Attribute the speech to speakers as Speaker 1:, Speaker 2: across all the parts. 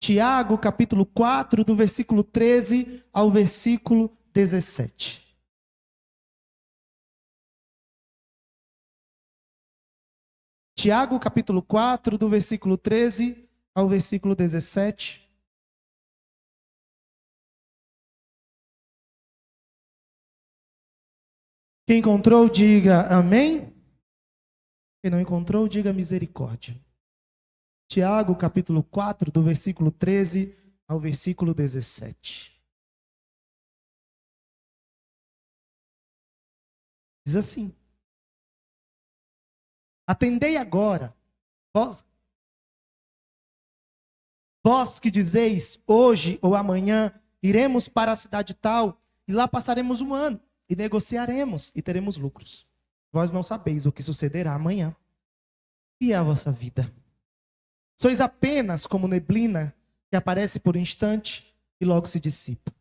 Speaker 1: Tiago, capítulo 4, do versículo 13 ao versículo 17. Tiago, capítulo 4, do versículo 13 ao versículo 17. Quem encontrou, diga amém. Quem não encontrou, diga misericórdia. Tiago, capítulo 4, do versículo 13 ao versículo 17. Diz assim: Atendei agora, vós que dizeis, hoje ou amanhã iremos para a cidade tal, e lá passaremos um ano, e negociaremos, e teremos lucros. Vós não sabeis o que sucederá amanhã. E é a vossa vida. Sois apenas como neblina que aparece por um instante e logo se dissipa.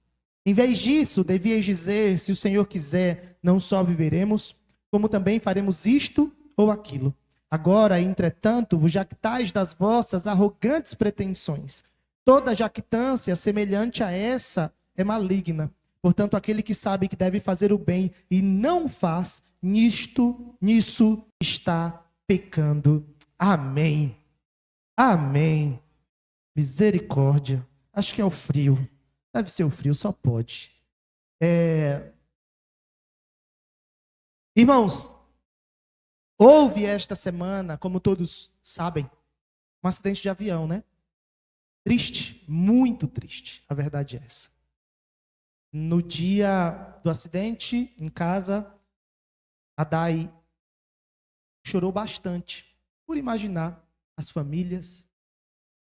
Speaker 1: Em vez disso, devíeis dizer, se o Senhor quiser, não só viveremos, como também faremos isto ou aquilo. Agora, entretanto, vos jactais das vossas arrogantes pretensões. Toda jactância semelhante a essa é maligna. Portanto, aquele que sabe que deve fazer o bem e não faz, nisso está pecando. Amém. Amém. Misericórdia. Acho que é o frio. Deve ser o frio, só pode. Irmãos, houve esta semana, como todos sabem, um acidente de avião, né? Triste, muito triste. A verdade é essa. No dia do acidente, em casa, a Dai chorou bastante por imaginar as famílias.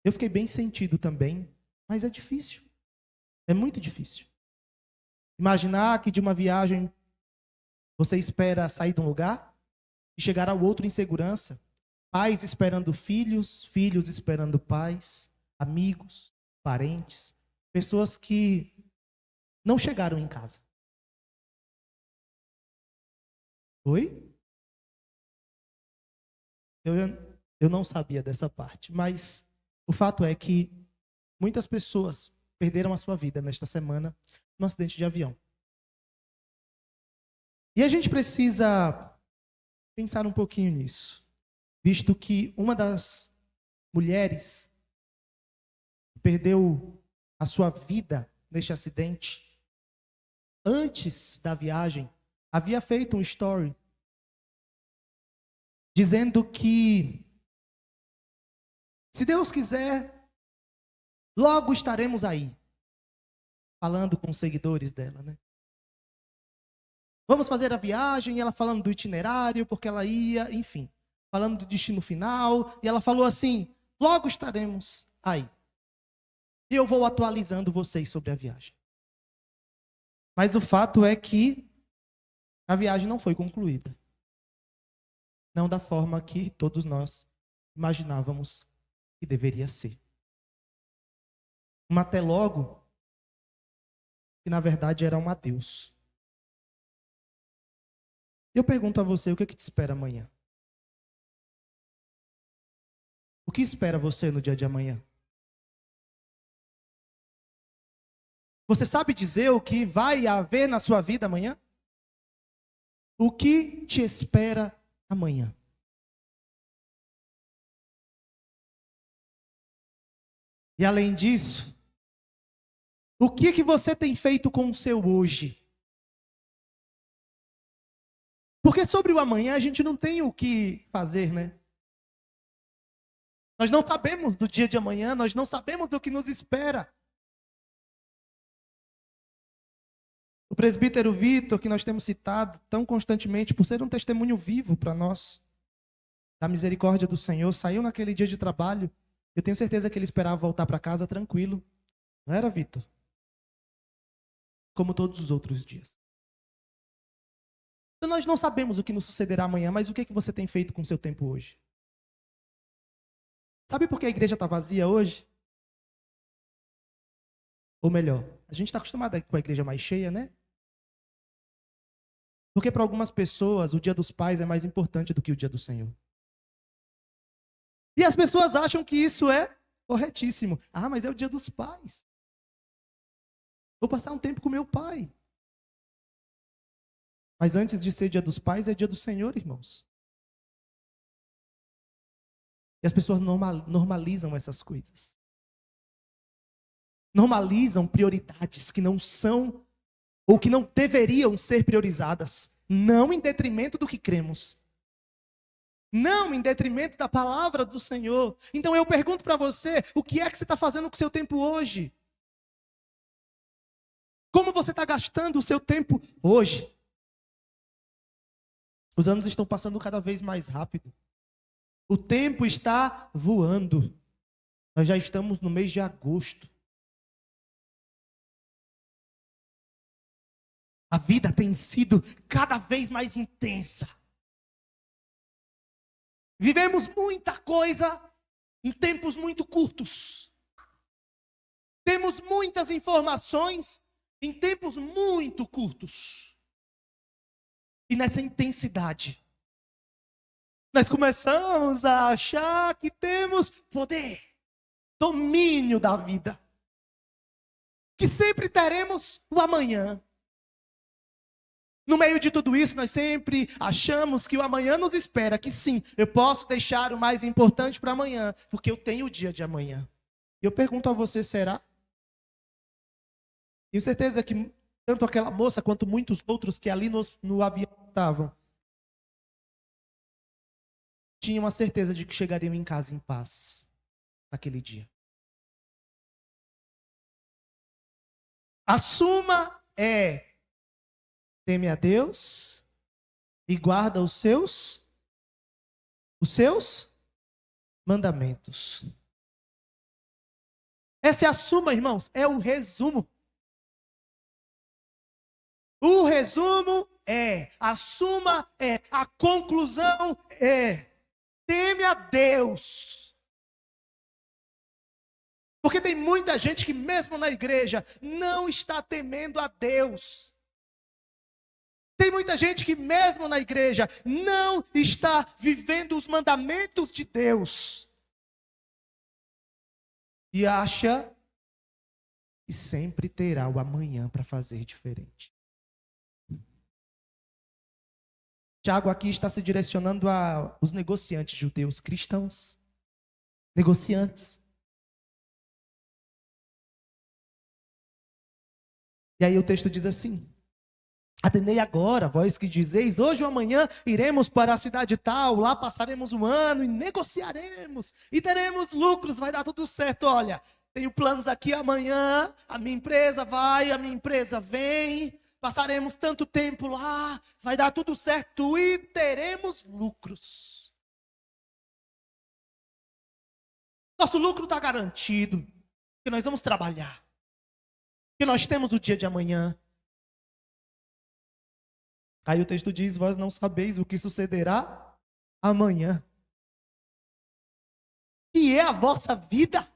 Speaker 1: Eu fiquei bem sentido também, mas é difícil. É muito difícil. Imaginar que de uma viagem você espera sair de um lugar e chegar ao outro em segurança. Pais esperando filhos, filhos esperando pais, amigos, parentes, pessoas que não chegaram em casa. Oi? Eu não sabia dessa parte, mas o fato é que muitas pessoas perderam a sua vida nesta semana num acidente de avião. E a gente precisa pensar um pouquinho nisso, visto que uma das mulheres que perdeu a sua vida neste acidente, antes da viagem, havia feito um story dizendo que, se Deus quiser, logo estaremos aí, falando com os seguidores dela, né? Vamos fazer a viagem, e ela falando do itinerário, porque ela ia, enfim, falando do destino final, e ela falou assim, logo estaremos aí. E eu vou atualizando vocês sobre a viagem. Mas o fato é que a viagem não foi concluída. Não da forma que todos nós imaginávamos que deveria ser. Um até logo, que na verdade era um adeus. Eu pergunto a você, o que te espera amanhã? O que espera você no dia de amanhã? Você sabe dizer o que vai haver na sua vida amanhã? O que te espera amanhã? E além disso, o que você tem feito com o seu hoje? Porque sobre o amanhã a gente não tem o que fazer, né? Nós não sabemos do dia de amanhã, nós não sabemos o que nos espera. O presbítero Vitor, que nós temos citado tão constantemente, por ser um testemunho vivo para nós, da misericórdia do Senhor, saiu naquele dia de trabalho. Eu tenho certeza que ele esperava voltar para casa tranquilo. Não era, Vitor? Como todos os outros dias. Então nós não sabemos o que nos sucederá amanhã, mas o que você tem feito com o seu tempo hoje? Sabe por que a igreja está vazia hoje? Ou melhor, a gente está acostumado com a igreja mais cheia, né? Porque para algumas pessoas o dia dos pais é mais importante do que o dia do Senhor. E as pessoas acham que isso é Corretíssimo. Ah, mas é o dia dos pais. Vou passar um tempo com meu pai. Mas antes de ser dia dos pais, é dia do Senhor, irmãos. E as pessoas normalizam essas coisas. Normalizam prioridades que não são ou que não deveriam ser priorizadas. Não em detrimento do que cremos. Não em detrimento da palavra do Senhor. Então eu pergunto para você, o que é que você está fazendo com o seu tempo hoje? Como você está gastando o seu tempo hoje? Os anos estão passando cada vez mais rápido. O tempo está voando. Nós já estamos no mês de agosto. A vida tem sido cada vez mais intensa. Vivemos muita coisa em tempos muito curtos. Temos muitas informações em tempos muito curtos. E nessa intensidade, nós começamos a achar que temos poder, domínio da vida. Que sempre teremos o amanhã. No meio de tudo isso, nós sempre achamos que o amanhã nos espera, que sim, eu posso deixar o mais importante para amanhã, porque eu tenho o dia de amanhã. E eu pergunto a você, será? Tenho certeza que tanto aquela moça quanto muitos outros que ali no avião estavam, tinham a certeza de que chegariam em casa em paz naquele dia. A suma é: teme a Deus e guarda os seus mandamentos. Essa é a suma, irmãos, é o resumo. O resumo é, a suma é, a conclusão é: teme a Deus. Porque tem muita gente que mesmo na igreja não está temendo a Deus. Tem muita gente que mesmo na igreja não está vivendo os mandamentos de Deus. E acha que sempre terá o amanhã para fazer diferente. Tiago aqui está se direcionando aos negociantes judeus cristãos. Negociantes. E aí o texto diz assim: atendei agora, vós que dizeis, hoje ou amanhã iremos para a cidade tal, lá passaremos um ano e negociaremos, e teremos lucros, vai dar tudo certo. Olha, tenho planos aqui amanhã, a minha empresa vai, a minha empresa vem, passaremos tanto tempo lá, vai dar tudo certo e teremos lucros. Nosso lucro está garantido, que nós vamos trabalhar, que nós temos o dia de amanhã. Aí o texto diz: vós não sabeis o que sucederá amanhã. E é a vossa vida.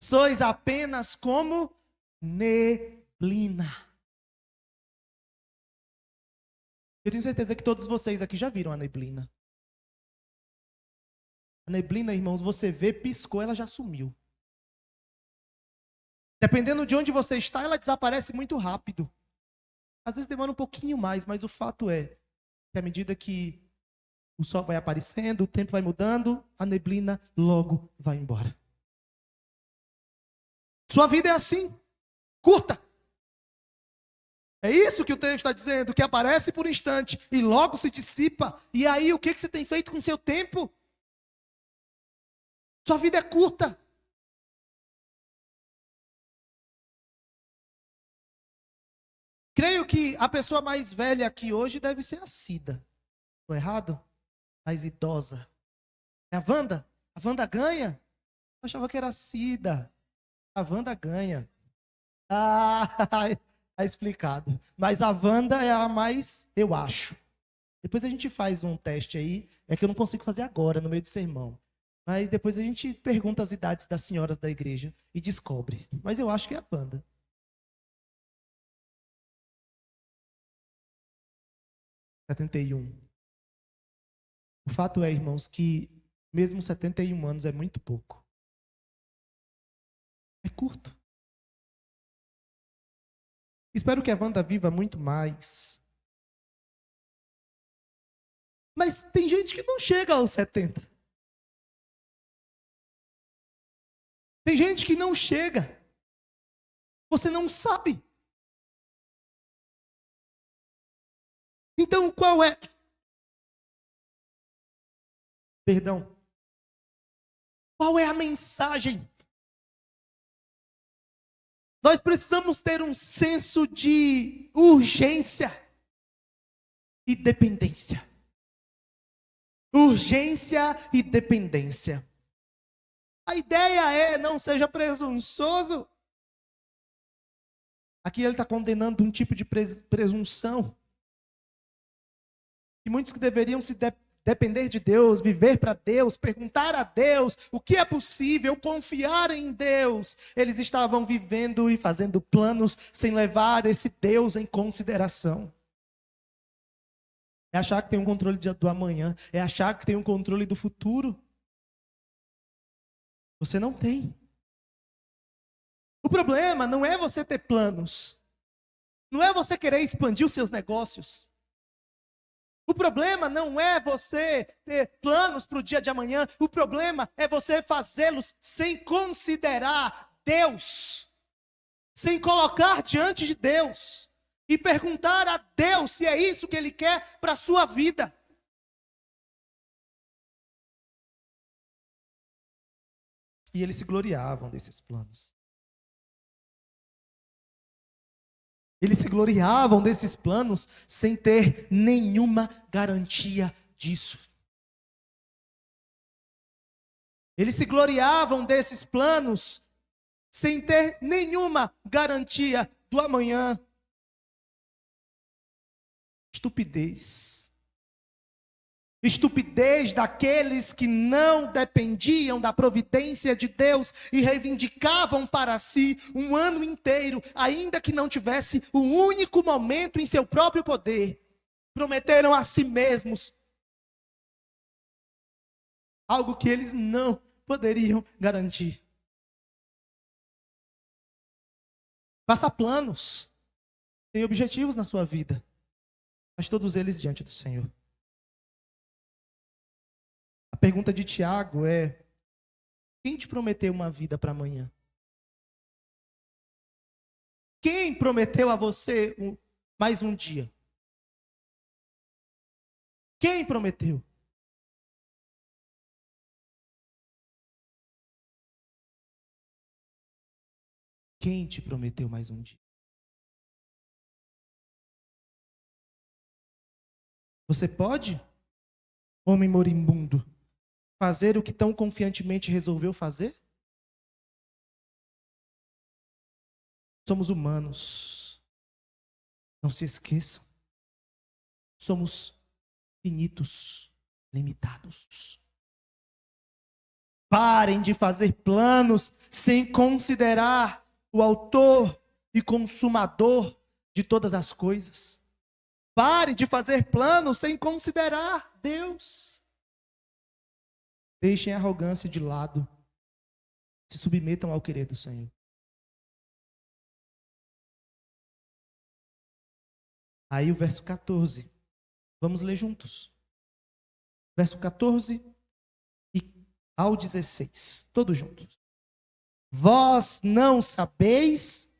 Speaker 1: Sois apenas como neblina. Eu tenho certeza que todos vocês aqui já viram a neblina. A neblina, irmãos, você vê, piscou, ela já sumiu. Dependendo de onde você está, ela desaparece muito rápido. Às vezes demora um pouquinho mais, mas o fato é que à medida que o sol vai aparecendo, o tempo vai mudando, a neblina logo vai embora. Sua vida é assim, curta. É isso que o texto está dizendo, que aparece por um instante e logo se dissipa. E aí, o que você tem feito com o seu tempo? Sua vida é curta. Creio que a pessoa mais velha aqui hoje deve ser a Cida. Estou errado? Mais idosa. É a Wanda? A Wanda ganha? Eu achava que era a Cida. A Wanda ganha. Ah, tá explicado. Mas a Wanda é a mais, eu acho. Depois a gente faz um teste aí. É que eu não consigo fazer agora, no meio do sermão. Mas depois a gente pergunta as idades das senhoras da igreja e descobre. Mas eu acho que é a Wanda. 71. O fato é, irmãos, que Mesmo 71 anos é muito pouco. É curto. Espero que a Wanda viva muito mais. Mas tem gente que não chega aos 70. Tem gente que não chega. Você não sabe. Então, qual é? Perdão. Qual é a mensagem? Nós precisamos ter um senso de urgência e dependência. Urgência e dependência. A ideia é, não seja presunçoso. Aqui ele está condenando um tipo de presunção. E muitos que deveriam se depender de Deus, viver para Deus, perguntar a Deus o que é possível, confiar em Deus. Eles estavam vivendo e fazendo planos sem levar esse Deus em consideração. É achar que tem um controle do amanhã, é achar que tem um controle do futuro. Você não tem. O problema não é você ter planos. Não é você querer expandir os seus negócios. O problema não é você ter planos para o dia de amanhã. O problema é você fazê-los sem considerar Deus. Sem colocar diante de Deus. E perguntar a Deus se é isso que Ele quer para a sua vida. E eles se gloriavam desses planos. Eles se gloriavam desses planos sem ter nenhuma garantia disso. Eles se gloriavam desses planos sem ter nenhuma garantia do amanhã. Estupidez. Estupidez daqueles que não dependiam da providência de Deus e reivindicavam para si um ano inteiro, ainda que não tivesse um único momento em seu próprio poder. Prometeram a si mesmos algo que eles não poderiam garantir. Faça planos, tenha objetivos na sua vida, mas todos eles diante do Senhor. A pergunta de Tiago é: quem te prometeu uma vida para amanhã? Quem prometeu a você mais um dia? Quem prometeu? Quem te prometeu mais um dia? Você pode, homem moribundo, fazer o que tão confiantemente resolveu fazer? Somos humanos. Não se esqueçam. Somos finitos, limitados. Parem de fazer planos sem considerar o autor e consumador de todas as coisas. Parem de fazer planos sem considerar Deus. Deixem a arrogância de lado. Se submetam ao querer do Senhor. Aí o verso 14. Vamos ler juntos. Verso 14 e ao 16. Todos juntos. Vós não sabeis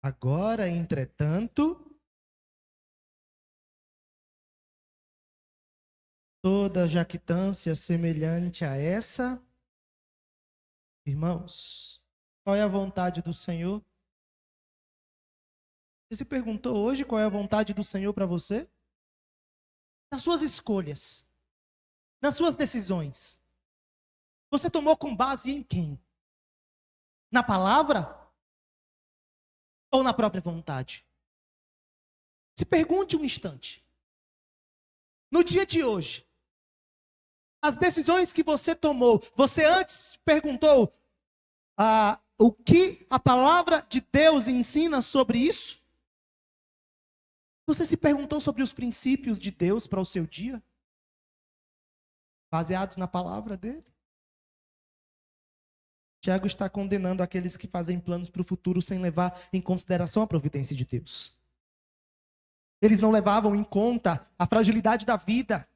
Speaker 1: agora, entretanto, toda jactância semelhante a essa, irmãos, qual é a vontade do Senhor? Você se perguntou hoje qual é a vontade do Senhor para você? Nas suas escolhas, nas suas decisões, você tomou com base em quem? Na palavra? Ou na própria vontade? Se pergunte um instante. No dia de hoje, as decisões que você tomou, você antes se perguntou o que a palavra de Deus ensina sobre isso? Você se perguntou sobre os princípios de Deus para o seu dia? Baseados na palavra dele? Tiago está condenando aqueles que fazem planos para o futuro sem levar em consideração a providência de Deus. Eles não levavam em conta a fragilidade da vida.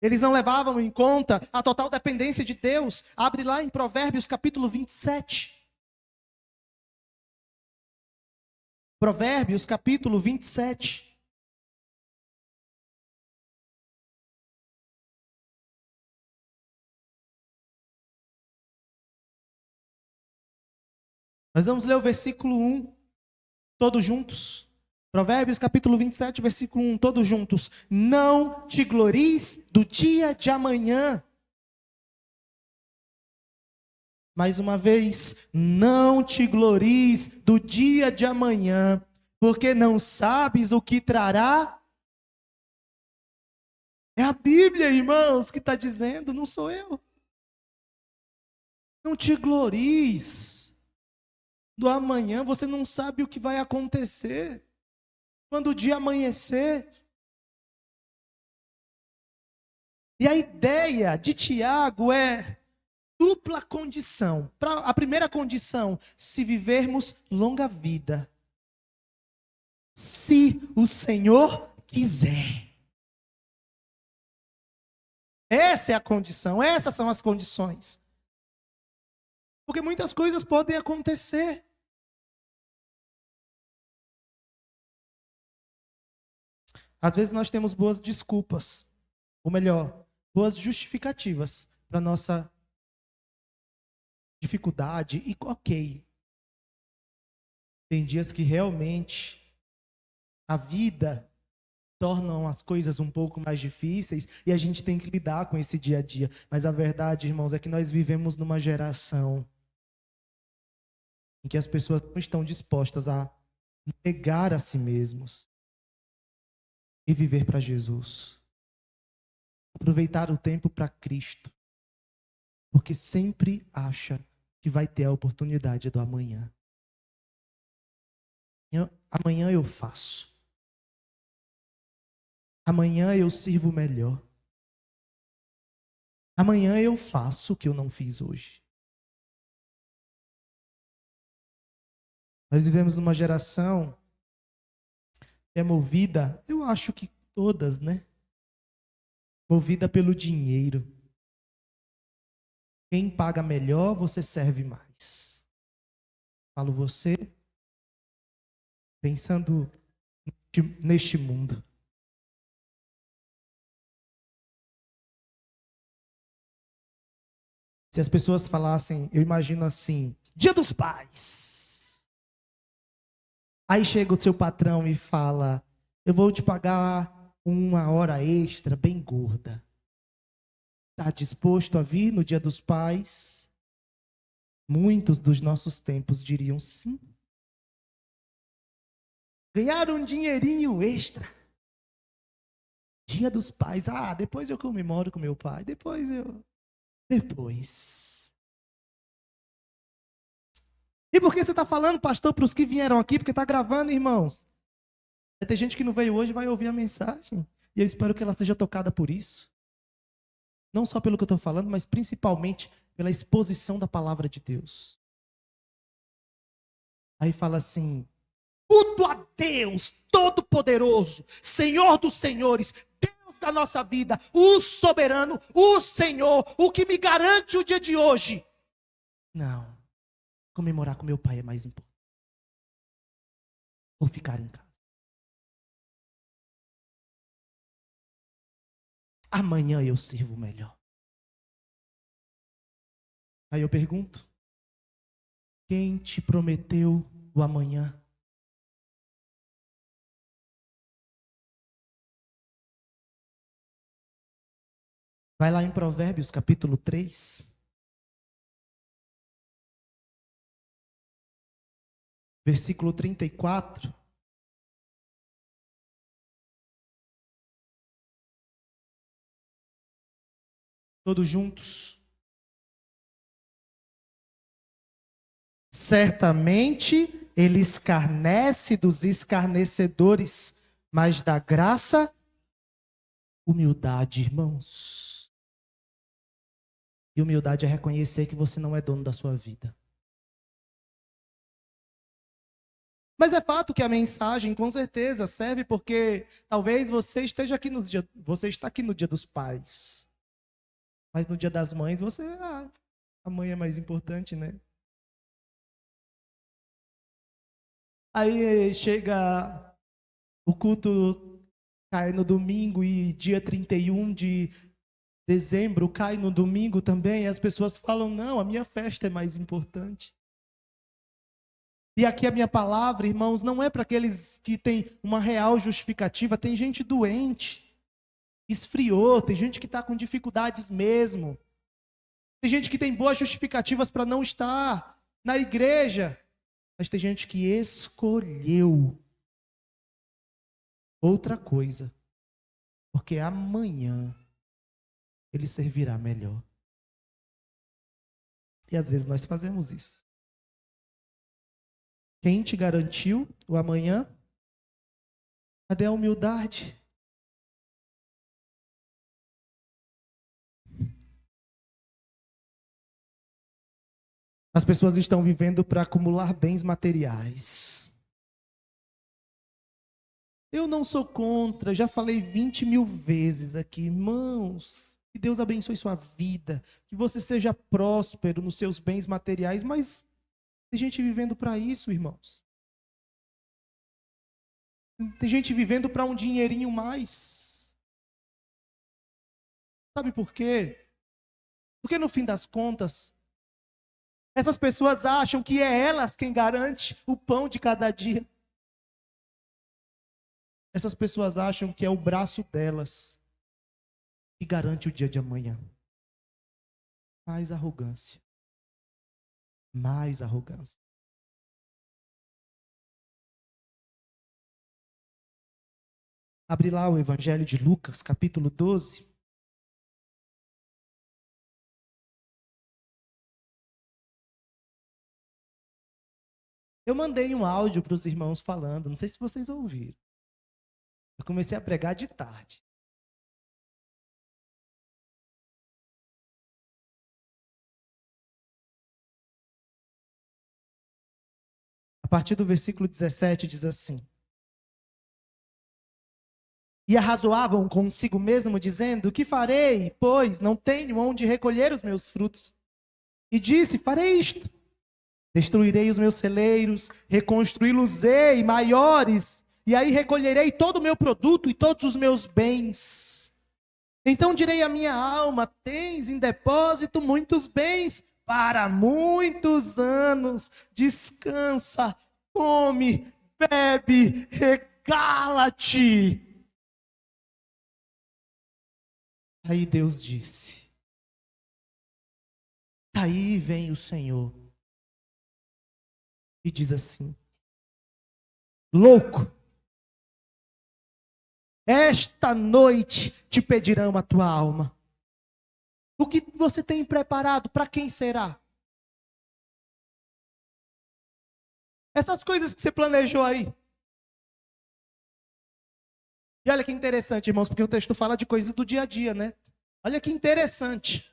Speaker 1: Eles não levavam em conta a total dependência de Deus. Abre lá em Provérbios capítulo 27. Provérbios capítulo 27. Nós vamos ler o versículo 1, todos juntos. Provérbios capítulo 27, versículo 1, todos juntos. Não te glories do dia de amanhã. Mais uma vez, não te glories do dia de amanhã, porque não sabes o que trará. É a Bíblia, irmãos, que está dizendo, não sou eu. Não te glories do amanhã, você não sabe o que vai acontecer quando o dia amanhecer. E a ideia de Tiago é dupla condição. A primeira condição, se vivermos longa vida. Se o Senhor quiser. Essa é a condição, essas são as condições. Porque muitas coisas podem acontecer. Às vezes nós temos boas desculpas, ou melhor, boas justificativas para nossa dificuldade. E ok, tem dias que realmente a vida torna as coisas um pouco mais difíceis e a gente tem que lidar com esse dia a dia. Mas a verdade, irmãos, é que nós vivemos numa geração em que as pessoas não estão dispostas a negar a si mesmos e viver para Jesus. Aproveitar o tempo para Cristo. Porque sempre acha que vai ter a oportunidade do amanhã. Amanhã eu faço. Amanhã eu sirvo melhor. Amanhã eu faço o que eu não fiz hoje. Nós vivemos numa geração que é movida, eu acho que todas, né? Movida pelo dinheiro. Quem paga melhor, você serve mais. Falo você, pensando neste mundo. Se as pessoas falassem, eu imagino assim, Dia dos Pais. Aí chega o seu patrão e fala, eu vou te pagar uma hora extra bem gorda. Está disposto a vir no Dia dos Pais? Muitos dos nossos tempos diriam sim. Ganhar um dinheirinho extra. Dia dos Pais. Depois eu comemoro com meu pai. Depois. E por que você está falando, pastor, para os que vieram aqui? Porque está gravando, irmãos. Tem gente que não veio hoje e vai ouvir a mensagem. E eu espero que ela seja tocada por isso. Não só pelo que eu estou falando, mas principalmente pela exposição da palavra de Deus. Aí fala assim, culto a Deus Todo-Poderoso, Senhor dos Senhores, Deus da nossa vida, o soberano, o Senhor, o que me garante o dia de hoje. Não, comemorar com meu pai é mais importante. Vou ficar em casa. Amanhã eu sirvo melhor. Aí eu pergunto, quem te prometeu o amanhã? Vai lá em Provérbios capítulo 3. Versículo 34. Todos juntos. Certamente ele escarnece dos escarnecedores, mas da graça, humildade, irmãos. E humildade é reconhecer que você não é dono da sua vida. Mas é fato que a mensagem, com certeza, serve porque talvez você esteja aqui você está aqui no Dia dos Pais. Mas no Dia das Mães, a mãe é mais importante, né? Aí chega o culto, cai no domingo e dia 31 de dezembro cai no domingo também, e as pessoas falam: não, a minha festa é mais importante. E aqui a minha palavra, irmãos, não é para aqueles que têm uma real justificativa. Tem gente doente, esfriou, tem gente que está com dificuldades mesmo. Tem gente que tem boas justificativas para não estar na igreja. Mas tem gente que escolheu outra coisa. Porque amanhã ele servirá melhor. E às vezes nós fazemos isso. Quem te garantiu o amanhã? Cadê a humildade? As pessoas estão vivendo para acumular bens materiais. Eu não sou contra, já falei 20.000 vezes aqui, irmãos, que Deus abençoe sua vida, que você seja próspero nos seus bens materiais, mas tem gente vivendo para isso, irmãos. Tem gente vivendo para um dinheirinho mais. Sabe por quê? Porque no fim das contas, essas pessoas acham que é elas quem garante o pão de cada dia. Essas pessoas acham que é o braço delas que garante o dia de amanhã. Mais arrogância. Mais arrogância. Abre lá o Evangelho de Lucas, capítulo 12. Eu mandei um áudio para os irmãos falando, não sei se vocês ouviram. Eu comecei a pregar de tarde. A partir do versículo 17 diz assim: E arrazoavam consigo mesmo, dizendo: Que farei, pois não tenho onde recolher os meus frutos? E disse: Farei isto: destruirei os meus celeiros, reconstruí-los-ei maiores, e aí recolherei todo o meu produto e todos os meus bens. Então direi à minha alma: Tens em depósito muitos bens para muitos anos. Descansa, come, bebe, regala-te. Aí Deus disse: Aí vem o Senhor e diz assim: Louco, esta noite te pedirão a tua alma. O que você tem preparado, para quem será? Essas coisas que você planejou aí. E olha que interessante, irmãos, porque o texto fala de coisas do dia a dia, né? Olha que interessante.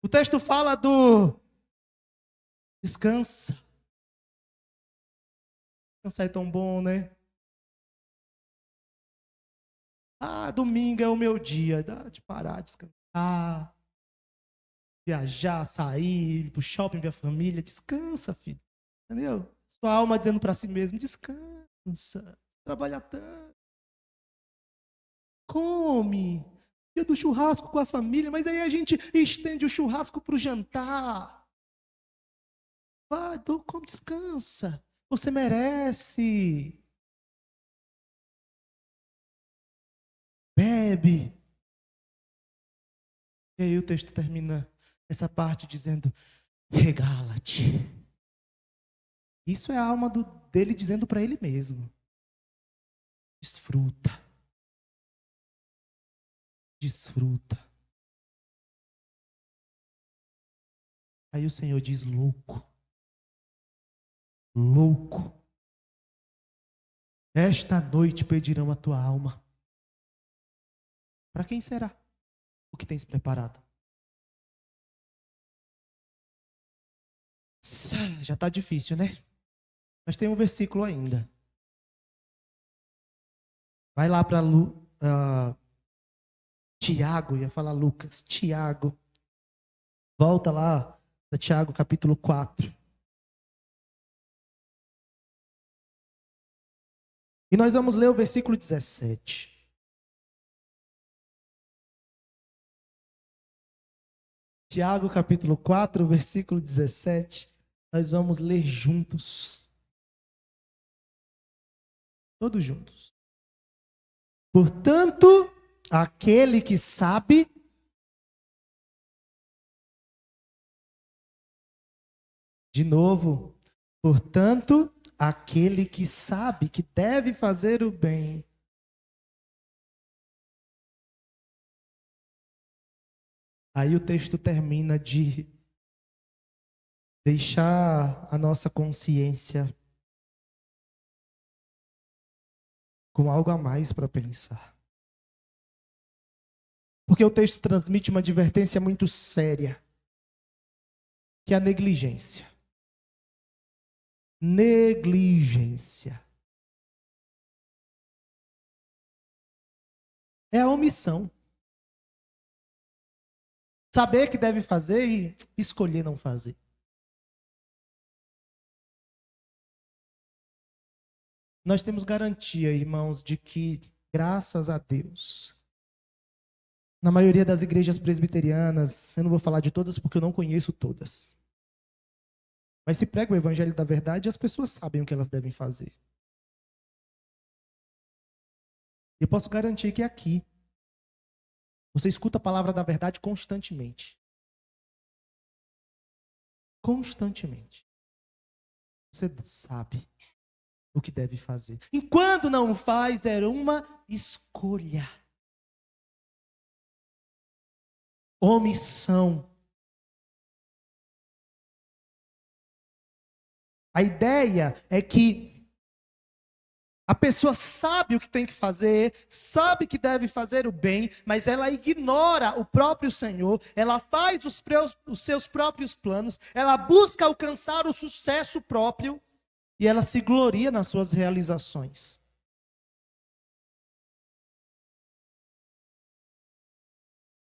Speaker 1: O texto fala do descansa. Descansar é tão bom, né? Domingo é o meu dia. Dá de parar, descansar. Viajar, sair, ir pro shopping, ver a família. Descansa, filho. Entendeu? Sua alma dizendo para si mesmo: descansa. Trabalha tanto. Come. Dia do churrasco com a família, mas aí a gente estende o churrasco para o jantar. Vai, come, descansa. Você merece. Bebe. E aí o texto termina essa parte dizendo: regala-te. Isso é a alma dele dizendo para ele mesmo: desfruta. desfruta. Aí o Senhor diz: louco, louco, esta noite pedirão a tua alma. Para quem será o que tens preparado? Já está difícil, né? Mas tem um versículo ainda. Vai lá para Tiago, ia falar Lucas, Tiago. Volta lá para Tiago capítulo 4. E nós vamos ler o versículo 17. Tiago capítulo 4, versículo 17. Nós vamos ler juntos. Todos juntos. Portanto, aquele que sabe, de novo, portanto, aquele que sabe que deve fazer o bem, aí o texto termina de deixar a nossa consciência com algo a mais para pensar. Porque o texto transmite uma advertência muito séria, que é a negligência. Negligência. É a omissão. Saber que deve fazer e escolher não fazer. Nós temos garantia, irmãos, de que, graças a Deus, na maioria das igrejas presbiterianas, eu não vou falar de todas porque eu não conheço todas, mas se prega o evangelho da verdade, as pessoas sabem o que elas devem fazer. Eu posso garantir que aqui, você escuta a palavra da verdade constantemente. Constantemente. Você sabe o que deve fazer. Enquanto não faz, era uma escolha. Omissão. A ideia é que a pessoa sabe o que tem que fazer, sabe que deve fazer o bem, mas ela ignora o próprio Senhor, ela faz os seus próprios planos, ela busca alcançar o sucesso próprio e ela se gloria nas suas realizações.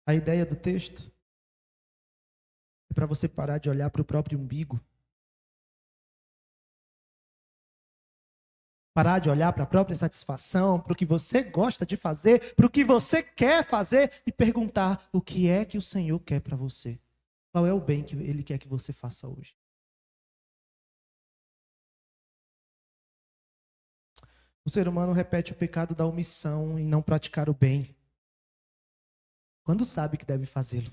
Speaker 1: A ideia do texto é para você parar de olhar para o próprio umbigo. Parar de olhar para a própria satisfação, para o que você gosta de fazer, para o que você quer fazer e perguntar o que é que o Senhor quer para você. Qual é o bem que Ele quer que você faça hoje? O ser humano repete o pecado da omissão em não praticar o bem, quando sabe que deve fazê-lo.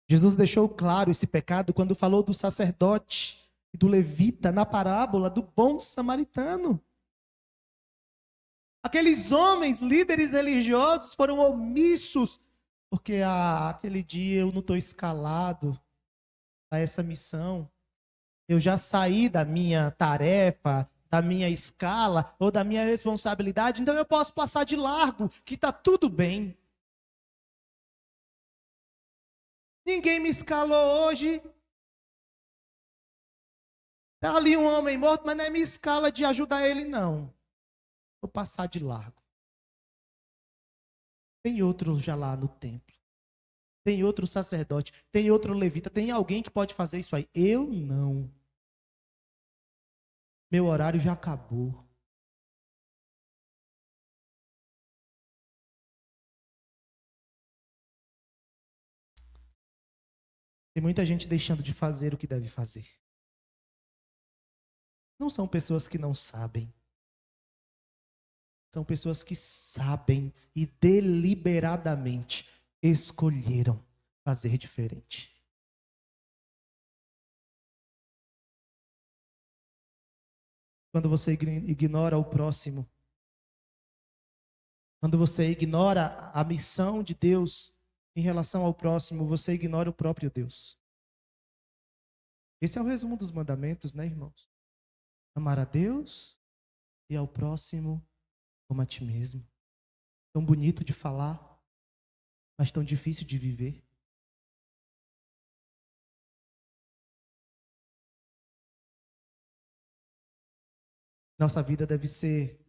Speaker 1: Jesus deixou claro esse pecado quando falou do sacerdote e do levita na parábola do bom samaritano. Aqueles homens, líderes religiosos, foram omissos, porque aquele dia eu não estou escalado para essa missão. Eu já saí da minha tarefa, da minha escala ou da minha responsabilidade, então eu posso passar de largo, que está tudo bem. Ninguém me escalou hoje. Está ali um homem morto, mas não é minha escala de ajudar ele, não. Vou passar de largo. Tem outro já lá no templo. Tem outro sacerdote. Tem outro levita. Tem alguém que pode fazer isso aí. Eu não. Meu horário já acabou. Tem muita gente deixando de fazer o que deve fazer. Não são pessoas que não sabem. São pessoas que sabem e deliberadamente escolheram fazer diferente. Quando você ignora o próximo, Quando você ignora a missão de Deus em relação ao próximo, você ignora o próprio Deus. Esse é o resumo dos mandamentos, né, irmãos? Amar a Deus e ao próximo como a ti mesmo. Tão bonito de falar, mas tão difícil de viver. Nossa vida deve ser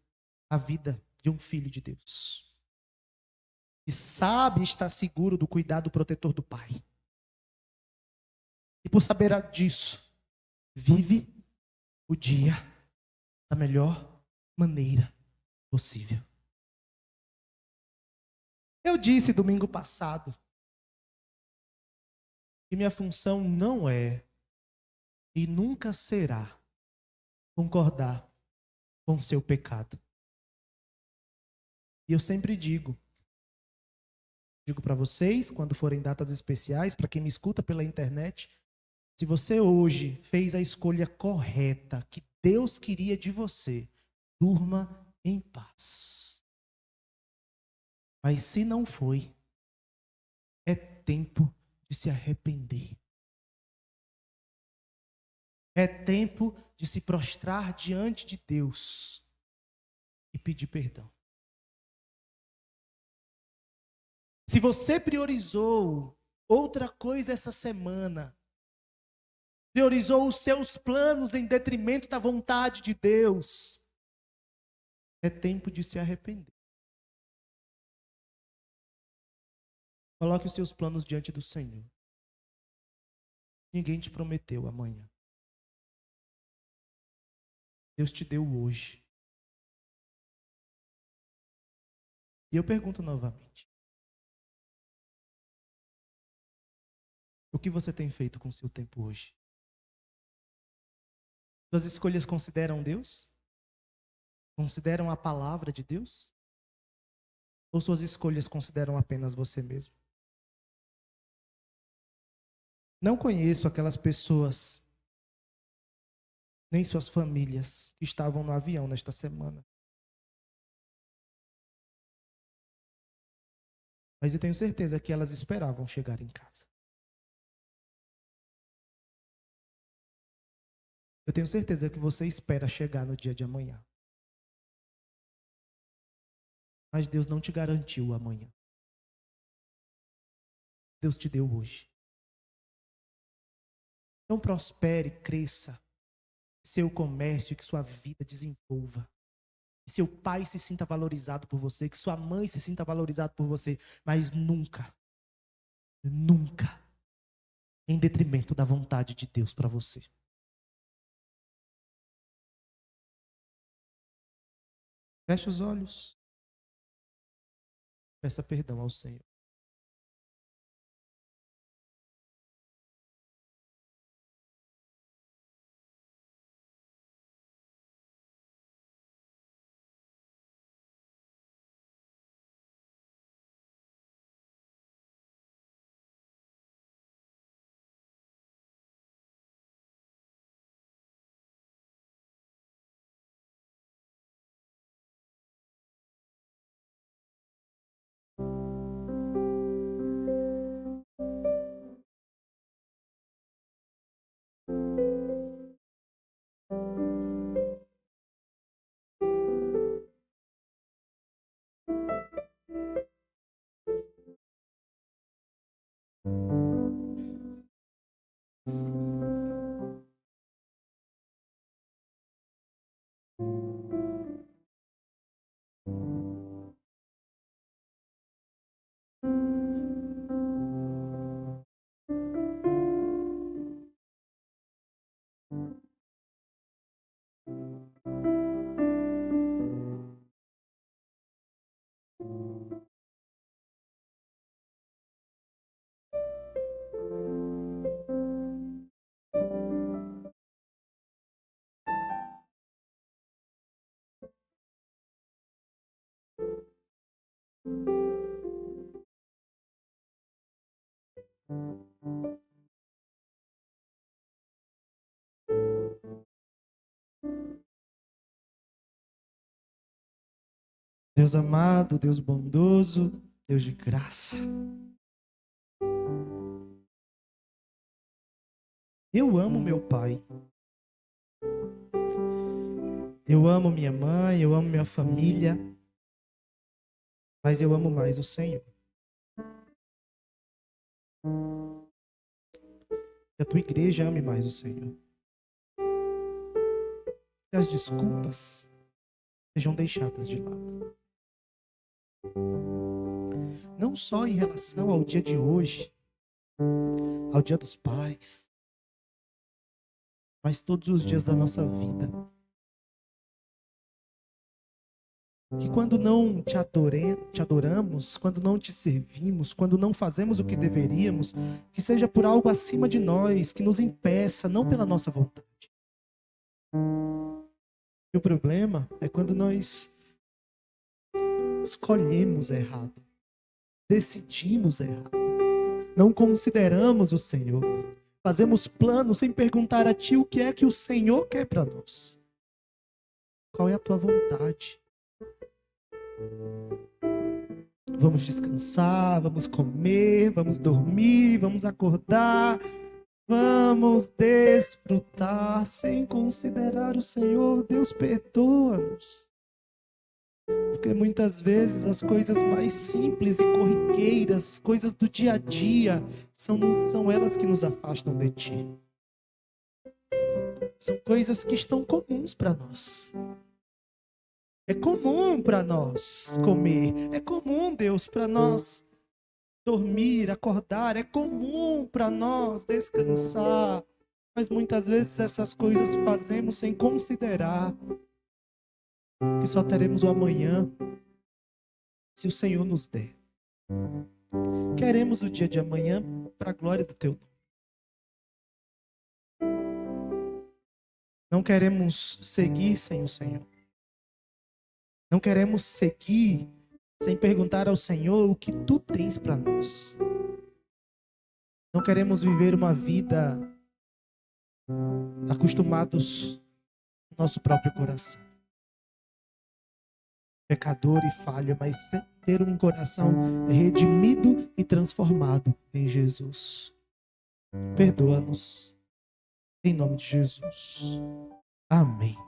Speaker 1: a vida de um filho de Deus. E sabe estar seguro do cuidado protetor do Pai. E por saber disso, vive o dia da melhor maneira possível. Eu disse domingo passado que minha função não é e nunca será concordar com o seu pecado. E eu sempre digo para vocês, quando forem datas especiais, para quem me escuta pela internet, se você hoje fez a escolha correta que Deus queria de você, durma em paz. Mas se não foi, é tempo de se arrepender. É tempo de se prostrar diante de Deus e pedir perdão. Se você priorizou outra coisa essa semana, priorizou os seus planos em detrimento da vontade de Deus, é tempo de se arrepender. Coloque os seus planos diante do Senhor. Ninguém te prometeu amanhã. Deus te deu hoje. E eu pergunto novamente: o que você tem feito com o seu tempo hoje? Suas escolhas consideram Deus? Consideram a palavra de Deus? Ou suas escolhas consideram apenas você mesmo? Não conheço aquelas pessoas, nem suas famílias, que estavam no avião nesta semana. Mas eu tenho certeza que elas esperavam chegar em casa. Eu tenho certeza que você espera chegar no dia de amanhã. Mas Deus não te garantiu o amanhã. Deus te deu hoje. Então prospere, cresça, que seu comércio, que sua vida desenvolva. Que seu pai se sinta valorizado por você, que sua mãe se sinta valorizado por você, mas nunca, nunca em detrimento da vontade de Deus para você. Feche os olhos. Peça perdão ao Senhor. Deus amado, Deus bondoso, Deus de graça. Eu amo meu pai. Eu amo minha mãe, eu amo minha família. Mas eu amo mais o Senhor. Que a tua igreja ame mais o Senhor. Que as desculpas sejam deixadas de lado. Não só em relação ao dia de hoje, ao dia dos pais, mas todos os dias da nossa vida. Que quando não te adoramos, quando não te servimos, quando não fazemos o que deveríamos, que seja por algo acima de nós, que nos impeça, não pela nossa vontade. E o problema é quando nós escolhemos errado, decidimos errado, não consideramos o Senhor, fazemos planos sem perguntar a Ti o que é que o Senhor quer para nós. Qual é a Tua vontade? Vamos descansar, vamos comer, vamos dormir, vamos acordar, vamos desfrutar sem considerar o Senhor. Deus, perdoa-nos. Porque muitas vezes as coisas mais simples e corriqueiras, coisas do dia a dia, são elas que nos afastam de Ti. São coisas que estão comuns para nós. É comum para nós comer. É comum, Deus, para nós dormir, acordar. É comum para nós descansar. Mas muitas vezes essas coisas fazemos sem considerar que só teremos o amanhã se o Senhor nos der. Queremos o dia de amanhã para a glória do Teu nome. Não queremos seguir sem o Senhor. Não queremos seguir sem perguntar ao Senhor o que Tu tens para nós. Não queremos viver uma vida acostumados no nosso próprio coração. Pecador e falho, mas sem ter um coração redimido e transformado em Jesus. Perdoa-nos. Em nome de Jesus. Amém.